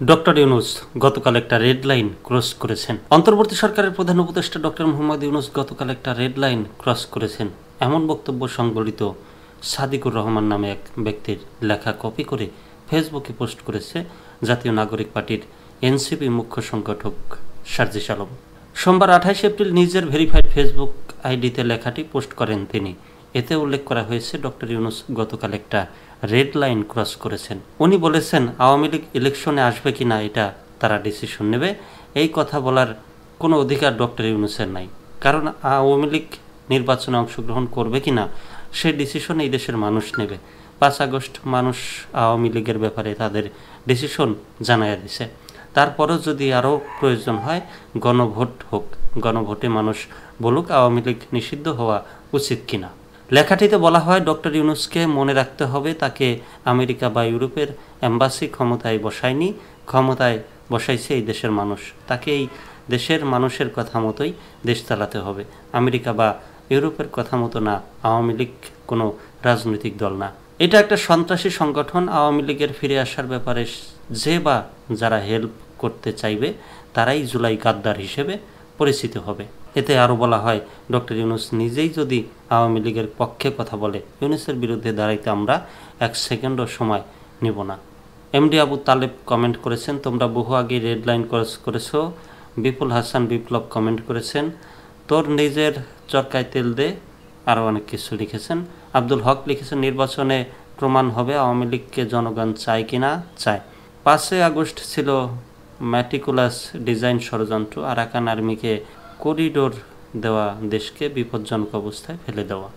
Doctor Yunus গতকাল একটা red line cross করেছেন। অন্তর্বর্তী সরকারের প্রধান উপদেষ্টা ডক্টর মোহাম্মদ ইউনূস গতকাল একটা রেড লাইন ক্রস করেছেন, এমন বক্তব্য সংবলিত সাদিকুর রহমান নামে এক ব্যক্তির লেখা কপি করে ফেসবুকে পোস্ট করেছে জাতীয় নাগরিক পার্টির এনসিপি মুখ্য সংগঠক সার্জিস আলম। সোমবার 28 এপ্রিল নিজের ভেরিফাইড ফেসবুক আইডিতে লেখাটি পোস্ট করেন তিনি। এতে উল্লেখ করা হয়েছে ডক্টর ইউনূস গতকাল একটা রেড লাইন ক্রস করেছেন। উনি বলেছেন আওয়ামী লীগ ইলেকশনে আসবে কি না এটা তারা ডিসিশন নেবে। এই কথা বলার কোনো অধিকার ডক্টর ইউনূসের নাই, কারণ আওয়ামী লীগ নির্বাচনে অংশগ্রহণ করবে কি না সেই ডিসিশন এই দেশের মানুষ নেবে। 5 আগস্ট মানুষ আওয়ামী লীগের ব্যাপারে তাদের ডিসিশন জানাইয়া দিছে। তারপরেও যদি আরও প্রয়োজন হয় গণভোট হোক, গণভোটে মানুষ বলুক আওয়ামী লীগ নিষিদ্ধ হওয়া উচিত কিনা। লেখাটিতে বলা হয় ডক্টর ইউনূসকে মনে রাখতে হবে তাকে আমেরিকা বা ইউরোপের এম্বাসি ক্ষমতায় বসায়নি, ক্ষমতায় বসাইছে এই দেশের মানুষ। তাকে এই দেশের মানুষের কথা মতোই দেশ চালাতে হবে, আমেরিকা বা ইউরোপের কথা মতো না। আওয়ামী লীগ কোনো রাজনৈতিক দল না, এটা একটা সন্ত্রাসী সংগঠন। আওয়ামী লীগের ফিরে আসার ব্যাপারে যে বা যারা হেল্প করতে চাইবে তারাই জুলাই গাদ্দার হিসেবে পরিচিত হবে। এতে আরও বলা হয় ডক্টর ইউনূস নিজেই যদি আওয়ামী লীগের পক্ষে কথা বলে ইউনূসের বিরুদ্ধে দাঁড়াইতে আমরা 1 সেকেন্ডও সময় নেব না। এমডি আবু তালেব কমেন্ট করেছেন, তোমরা বহু আগে রেড লাইন ক্রস করেছো। বিপুল হাসান বিপ্লব কমেন্ট করেছেন, তোর নিজের চরকায় তেল দে। আরও অনেক কিছু লিখেছেন। আব্দুল হক লিখেছেন, নির্বাচনে প্রমাণ হবে আওয়ামী লীগকে জনগণ চায় কিনা। চায়। 5 আগস্ট ছিল ম্যাটিকুলাস ডিজাইন ষড়যন্ত্র, আরাকান আর্মিকে করিডোর দেওয়া, দেশকে বিপজ্জনক অবস্থায় ফেলে দেওয়া।